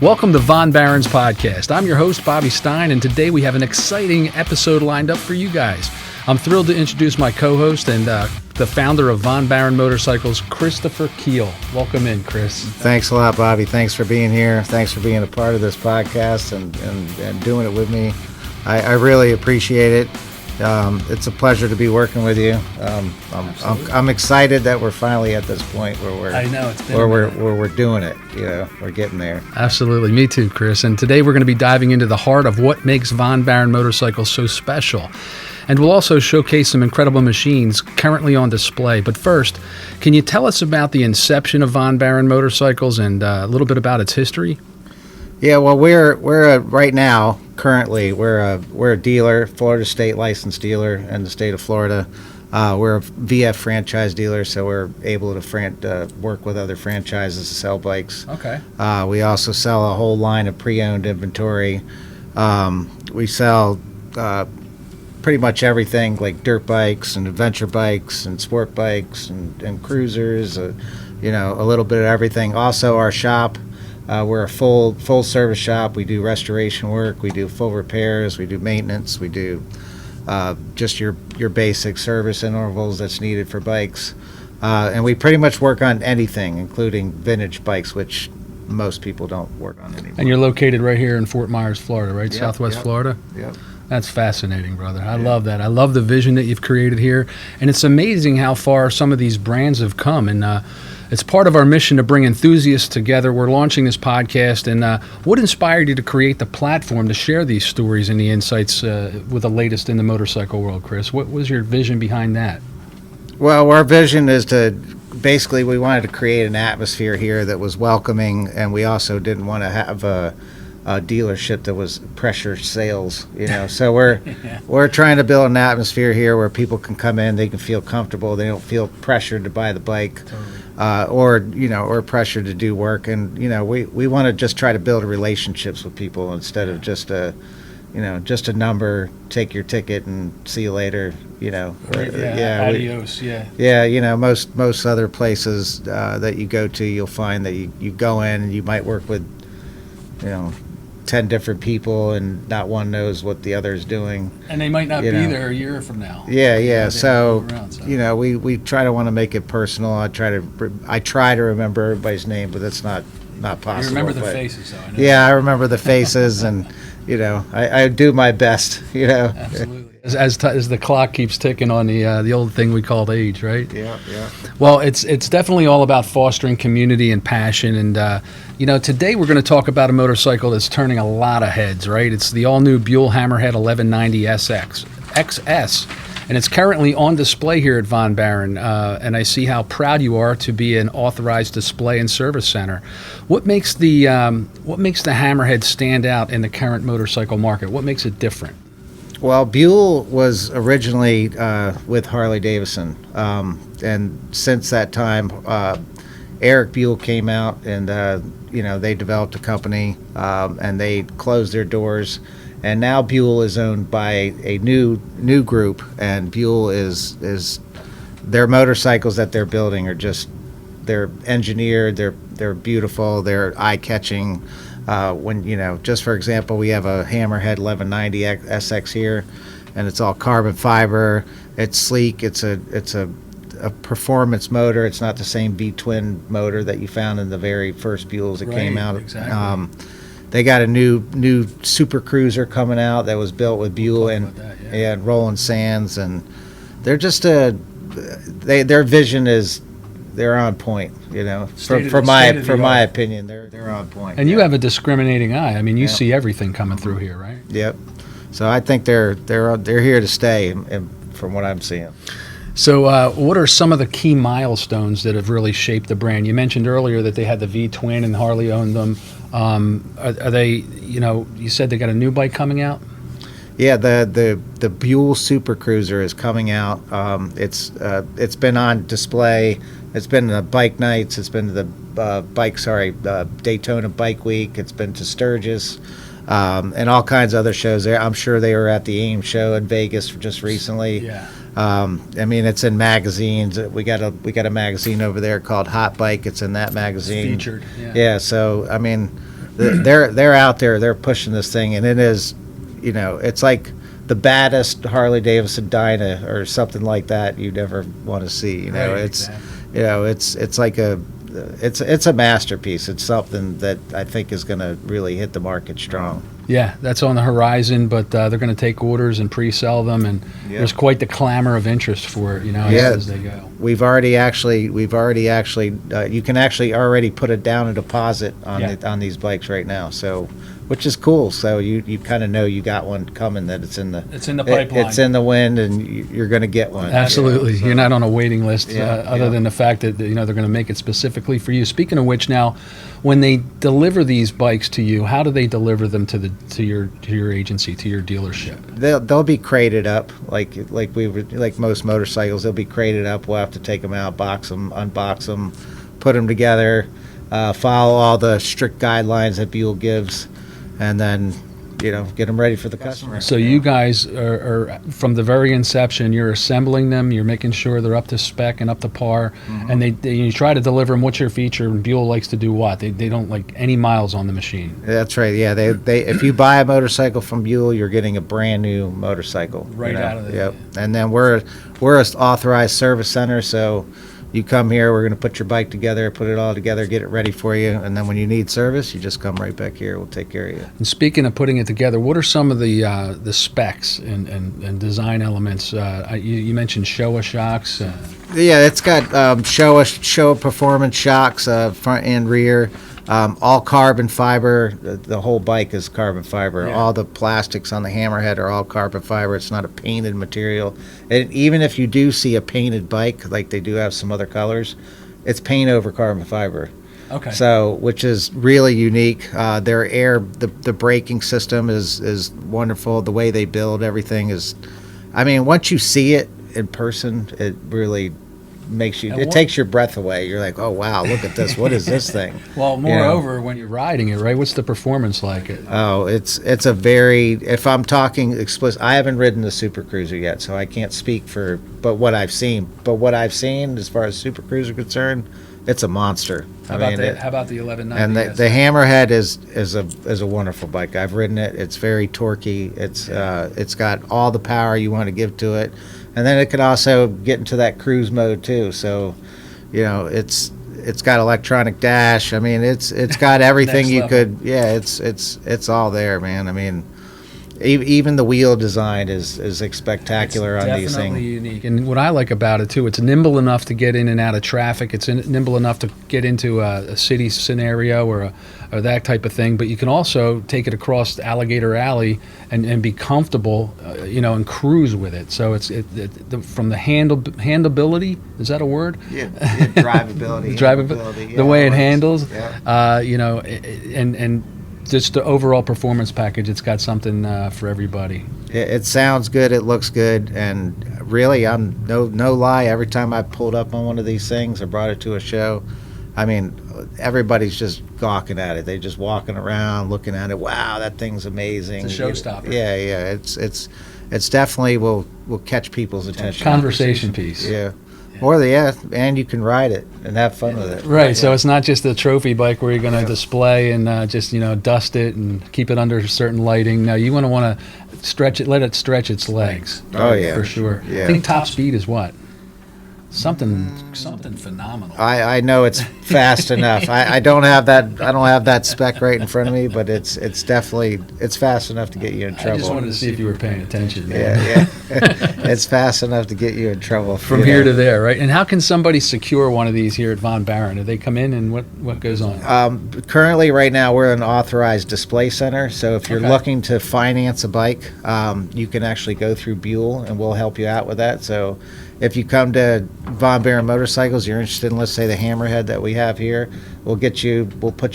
Welcome to Von Barron's Podcast. I'm your host, Bobby Stein, and today we have an exciting episode lined up for you guys. I'm thrilled to introduce my co-host and the founder of Von Barron Motorcycles, Christopher Keel. Welcome in, Chris. Thanks a lot, Bobby. Thanks for being here. Thanks for being a part of this podcast and doing it with me. I really appreciate it. It's a pleasure to be working with you. I'm excited that we're finally at this point where we're doing it. You know, we're getting there. Absolutely, me too, Chris. And today we're going to be diving into the heart of what makes Von Barron Motorcycles so special. And we'll also showcase some incredible machines currently on display. But first, can you tell us about the inception of Von Barron Motorcycles and a little bit about its history? Yeah, well, we're right now. Currently, we're a dealer, Florida State licensed dealer in the state of Florida. We're a VF franchise dealer, so we're able to work with other franchises to sell bikes. Okay. We also sell a whole line of pre-owned inventory. We sell pretty much everything, like dirt bikes and adventure bikes and sport bikes and cruisers. A little bit of everything. Also, our shop. We're a full service shop. We do restoration work. We do full repairs. We do maintenance. We do just your basic service intervals that's needed for bikes. And we pretty much work on anything, including vintage bikes, which most people don't work on anymore. And you're located right here in Fort Myers, Florida, right? Yep, Southwest Florida? Yep. That's fascinating, brother. I love that. I love the vision that you've created here. And it's amazing how far some of these brands have come. And it's part of our mission to bring enthusiasts together. We're launching this podcast. And what inspired you to create the platform to share these stories and the insights with the latest in the motorcycle world, Chris? What was your vision behind that? Well, our vision is basically we wanted to create an atmosphere here that was welcoming, and we also didn't want to have a dealership that was pressure sales, So we're trying to build an atmosphere here where people can come in, they can feel comfortable, they don't feel pressured to buy the bike, or pressured to do work, and we want to just try to build relationships with people instead of just a number, take your ticket and see you later, Adios, most other places that you go to, you'll find that you go in and you might work with 10 different people and not one knows what the other is doing, and they might not be there a year from now. So we try to want to make it personal. I try to remember everybody's name, but that's not possible. You remember the faces, though. I know. Yeah, I remember the faces, and I do my best. Absolutely. As the clock keeps ticking on the old thing we called age, right? Yeah. Well, it's definitely all about fostering community and passion. And today we're going to talk about a motorcycle that's turning a lot of heads, right? It's the all-new Beull Hammerhead 1190 XS, and it's currently on display here at Von Barron. And I see how proud you are to be an authorized display and service center. What makes the Hammerhead stand out in the current motorcycle market? What makes it different? Well, Beull was originally with Harley Davidson, and since that time, Eric Beull came out, and they developed a company, and they closed their doors, and now Beull is owned by a new group, and Beull is their motorcycles that they're building are they're engineered, they're beautiful, they're eye-catching. Just for example, we have a Hammerhead 1190 SX here, and it's all carbon fiber. It's sleek. It's a performance motor. It's not the same V-twin motor that you found in the very first Beulls that came out. Exactly. They got a new super cruiser coming out that was built with Beull and Roland Sands, and they're just their vision is. They're on point, For my opinion, they're on point. And you have a discriminating eye. I mean, you see everything coming through here, right? Yep. So I think they're here to stay, from what I'm seeing. So, what are some of the key milestones that have really shaped the brand? You mentioned earlier that they had the V-twin and Harley owned them. Are they? You said they got a new bike coming out. Yeah, the Beull Super Cruiser is coming out. It's been on display. It's been to bike nights. It's been to the Daytona Bike Week. It's been to Sturgis, and all kinds of other shows there. I'm sure they were at the AIM show in Vegas just recently. Yeah. It's in magazines. We got a magazine over there called Hot Bike. It's in that magazine. It's featured. Yeah. So they're out there. They're pushing this thing, and it is, it's like the baddest Harley Davidson Dyna or something like that you'd ever want to see. Right, It's exactly. it's like it's a masterpiece. It's something that I think is going to really hit the market strong. Yeah, that's on the horizon, but they're going to take orders and pre-sell them, and there's quite the clamor of interest for it, as they go. We've already actually, you can actually already put it down a deposit on these bikes right now. So, which is cool. So you kind of know you got one coming, that it's in the pipeline. It's in the wind, and you're going to get one. Absolutely, So, you're not on a waiting list. Other yeah. than the fact that they're going to make it specifically for you. Speaking of which, now, when they deliver these bikes to you, how do they deliver them to your agency, to your dealership? They'll be crated up like most motorcycles. They'll be crated up. We'll have to take them out, box them, unbox them, put them together, follow all the strict guidelines that Beull gives, and then get them ready for the customer. So you guys are from the very inception, you're assembling them, you're making sure they're up to spec and up to par, and you try to deliver them. What's your feature? And Beull likes to do what? They don't like any miles on the machine. That's right. Yeah, they if you buy a motorcycle from Beull, you're getting a brand new motorcycle. Right out of the. Yep. And then we're an authorized service center, so you come here, we're going to put your bike together, put it all together, get it ready for you, and then when you need service, you just come right back here. We'll take care of you. And speaking of putting it together, what are some of the specs and design elements? You mentioned Showa shocks. Yeah, it's got Showa performance shocks, front and rear, all carbon fiber. The whole bike is carbon fiber. Yeah. All the plastics on the Hammerhead are all carbon fiber. It's not a painted material. And even if you do see a painted bike, like they do have some other colors, it's paint over carbon fiber. Okay. So, which is really unique. Their the braking system is wonderful. The way they build everything is, once you see it in person, it really takes your breath away. You're like, oh wow, look at this. What is this thing? Well, moreover, when you're riding it, right? What's the performance like? Oh, it's a very. If I'm talking explicit, I haven't ridden the Super Cruiser yet, so I can't speak for. But what I've seen, as far as Super Cruiser concerned, it's a monster. How about the 1190? And the Hammerhead is a wonderful bike. I've ridden it. It's very torquey. It's got all the power you want to give to it, and then it can also get into that cruise mode too. So, it's got electronic dash. It's got everything you could. Yeah, it's all there, man. Even the wheel design is spectacular on these things. Definitely unique. And what I like about it too, it's nimble enough to get in and out of traffic. It's nimble enough to get into a city scenario or that type of thing. But you can also take it across Alligator Alley and be comfortable, and cruise with it. So from the handleability, is that a word? Yeah, drivability. Drivability. Yeah, the way it handles. Yeah. And just the overall performance package, it's got something for everybody. It sounds good, it looks good, and really, I'm no lie. Every time I pulled up on one of these things or brought it to a show, everybody's just gawking at it. They're just walking around, looking at it. Wow, that thing's amazing. It's a showstopper. Yeah. It's definitely will catch people's attention. Conversation piece. Yeah. And you can ride it and have fun with it. Right, so it's not just a trophy bike where you're going to display and just dust it and keep it under certain lighting. No, you want to stretch it, let it stretch its legs. Oh yeah, for sure. Yeah. I think top speed is what? Something phenomenal. I know it's fast enough. I don't have that spec right in front of me, but it's definitely fast enough to get you in trouble. I just wanted to see if you were paying attention. Yeah. It's fast enough to get you in trouble from here to there, right? And how can somebody secure one of these here at Von Barron? Do they come in and what goes on? Currently, right now, we're an authorized display center. So if you're looking to finance a bike, you can actually go through Beull, and we'll help you out with that. So if you come to Von Barron Motorcycles, you're interested in, let's say, the Hammerhead that we have here, we'll put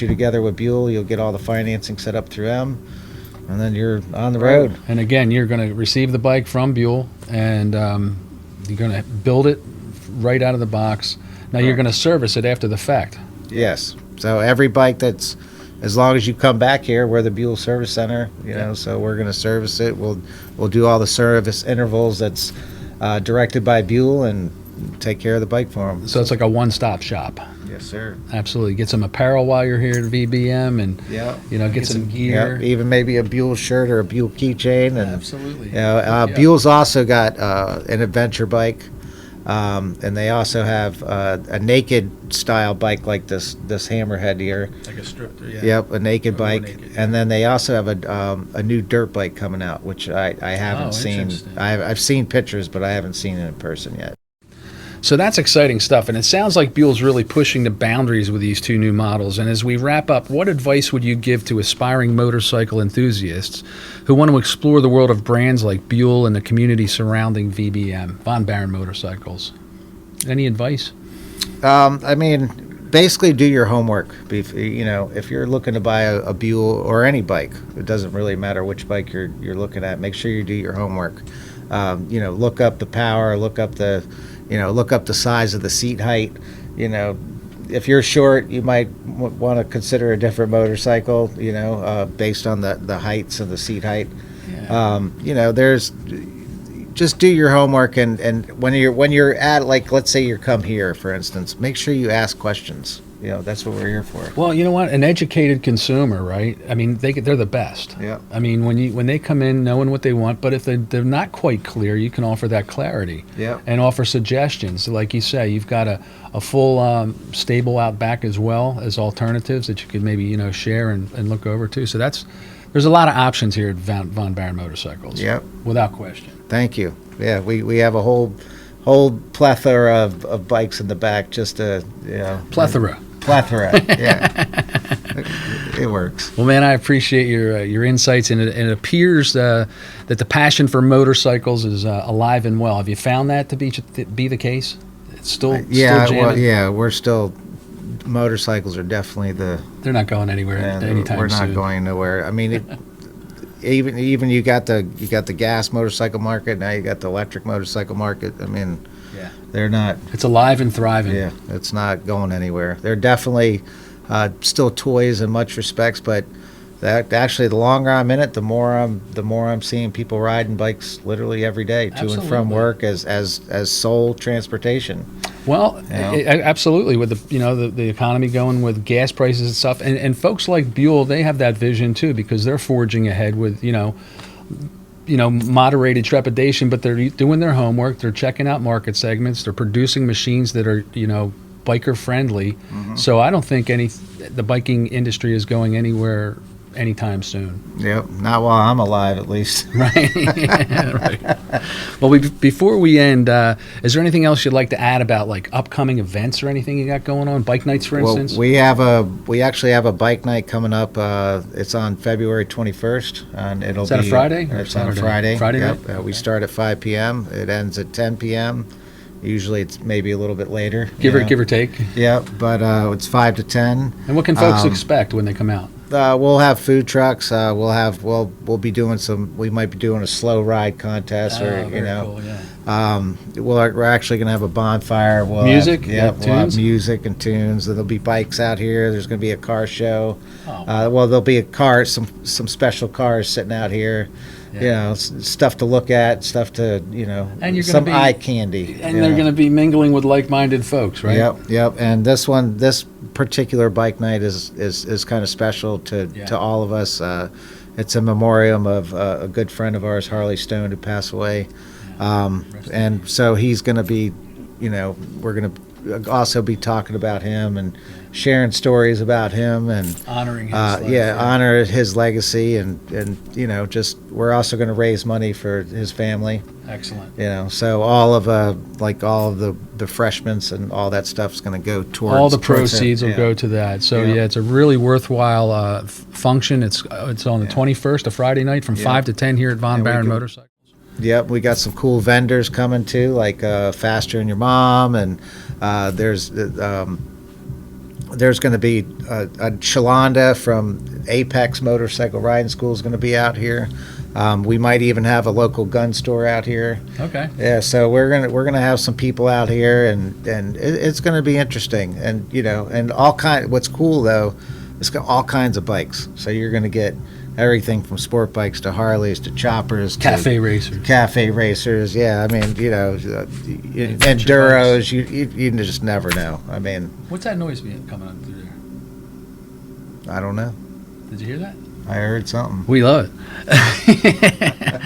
you together with Beull. You'll get all the financing set up through them, and then you're on the road. And again, you're going to receive the bike from Beull, and you're going to build it right out of the box. Now you're going to service it after the fact. Yes. So every bike that's, as long as you come back here, we're the Beull Service Center, so we're going to service it. We'll do all the service intervals that's directed by Beull, and take care of the bike for them. So it's like a one-stop shop. Yes, sir. Absolutely. Get some apparel while you're here at VBM, and get some gear. Even maybe a Beull shirt or a Beull keychain. And Absolutely. Beull's also got an adventure bike, and they also have a naked style bike like this Hammerhead here. Like a strip. Yeah. Yep, a naked bike, naked, and then they also have a new dirt bike coming out, which I haven't seen. Interesting. I've seen pictures, but I haven't seen it in person yet. So that's exciting stuff, and it sounds like Beull's really pushing the boundaries with these two new models. And as we wrap up, what advice would you give to aspiring motorcycle enthusiasts who want to explore the world of brands like Beull and the community surrounding VBM, Von Barron Motorcycles? Any advice? I mean, basically do your homework. If you're looking to buy a Beull or any bike, it doesn't really matter which bike you're looking at. Make sure you do your homework. Look up the power, look up the size of the seat height. If you're short, you might want to consider a different motorcycle, based on the heights of the seat height. Yeah. Just do your homework, and when you're at, like, let's say you come here, for instance, make sure you ask questions. That's what we're here for. Well, you know what? An educated consumer, right? I mean, they're the best. Yeah. I mean, when they come in knowing what they want, but if they're not quite clear, you can offer that clarity. Yeah. And offer suggestions. Like you say, you've got a full stable out back as well as alternatives that you could maybe share and look over to. So there's a lot of options here at Von Barron Motorcycles. Yep. Without question. Thank you. Yeah, we have a whole plethora of bikes in the back. Just Plethora. Yeah. It works. Well, man, I appreciate your insights, and it appears that the passion for motorcycles is alive and well. Have you found that to be the case? It's still jamming? We're still. Motorcycles are definitely they're not going anywhere anytime soon. We're not soon. going nowhere. I mean, even you got the gas motorcycle market, now you got the electric motorcycle market. I mean, they're not. It's alive and thriving. Yeah, it's not going anywhere. They're definitely still toys in much respects, but actually, the longer I'm in it, the more I'm seeing people riding bikes literally every day to and from work as sole transportation. Well, absolutely. With the economy going with gas prices and stuff, and folks like Beull, they have that vision too, because they're forging ahead with moderated trepidation, but they're doing their homework. They're checking out market segments. They're producing machines that are biker friendly. Mm-hmm. So I don't think the biking industry is going anywhere anytime soon. Yep, not while I'm alive, at least. Right. Yeah, right. Well, before we end, is there anything else you'd like to add about like upcoming events or anything you got going on? Bike nights, for instance. We actually have a bike night coming up. It's on February 21st, and it'll be. Is that a Friday? It's on a Friday. Friday night. Yep. We start at 5 p.m. It ends at 10 p.m. Usually it's maybe a little bit later. Give or take. Yeah, but it's 5 to 10. And what can folks expect when they come out? We'll have food trucks. We'll be doing we might be doing a slow ride contest, Cool, yeah. We're actually going to have a bonfire. Music? We'll have music and tunes. There'll be bikes out here. There's going to be a car show. There'll be some special cars sitting out here. Yeah. Stuff to look at, stuff to, and some eye candy. And they're going to be mingling with like-minded folks, right? Yep. And this particular bike night is kind of special to all of us. It's a memoriam of a good friend of ours, Harley Stone, who passed away. And so he's going to be, we're going to also be talking about him and sharing stories about him and honoring his legacy. Honor his legacy and we're also going to raise money for his family. Excellent. So all of the freshmen and all that stuff is going to go towards all the proceeds will go to that. So it's a really worthwhile function. It's on the 21st, a Friday night, from 5 to 10 here at Von Barron Motorcycles. Yep, we got some cool vendors coming too, like Faster and Your Mom, and there's going to be a Shalonda from Apex Motorcycle Riding School is going to be out here. We might even have a local gun store out here. Okay. Yeah, so we're gonna have some people out here, and it's going to be interesting, and and what's cool though, it's got all kinds of bikes. So you're going to get everything from sport bikes to Harleys to choppers to Cafe racers. cafe racers. Yeah, I mean, enduros. You just never know. I mean, What's that noise coming up through there? I don't know. Did you hear that? I heard something. We love it.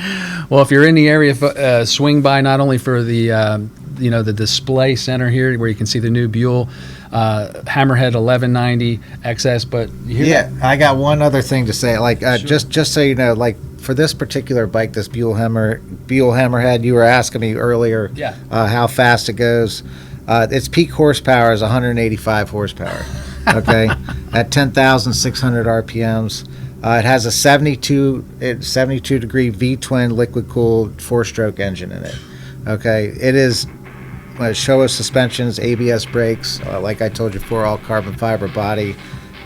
Well, if you're in the area, swing by not only for the the display center here where you can see the new Beull Hammerhead 1190 XS, but you hear that? I got one other thing to say. Like, Sure. just so you know, like for this particular bike, this Beull Hammerhead, you were asking me earlier, Yeah. how fast it goes. Its peak horsepower is 185 horsepower. Okay, at 10,600 RPMs. It has a 72 degree V-twin liquid cooled 4-stroke engine in it. Okay, it is Showa suspensions, ABS brakes, like I told you before, all carbon fiber body.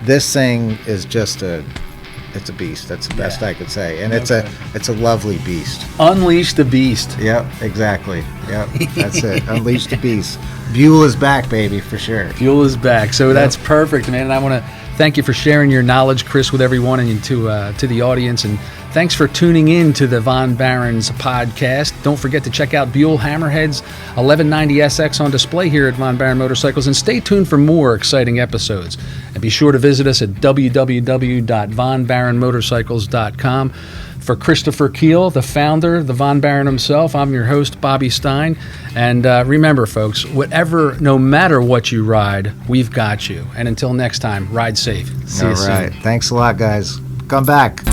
This thing is just it's a beast. That's the best I could say, and it's a lovely beast. Unleash the beast. Yep, exactly. Yep, that's it. Unleash the beast. Beull is back, baby, for sure. Beull is back. So that's perfect, man. And I want to thank you for sharing your knowledge, Chris, with everyone and to the audience. And thanks for tuning in to the Von Barons podcast. Don't forget to check out Beull Hammerhead's 1190 SX on display here at Von Baron Motorcycles. And stay tuned for more exciting episodes. And be sure to visit us at www.vonbaronmotorcycles.com. For Christopher Keel, the founder, the Von Baron himself, I'm your host, Bobby Stein. And remember, folks, no matter what you ride, we've got you. And until next time, ride safe. See you soon. All right. Thanks a lot, guys. Come back.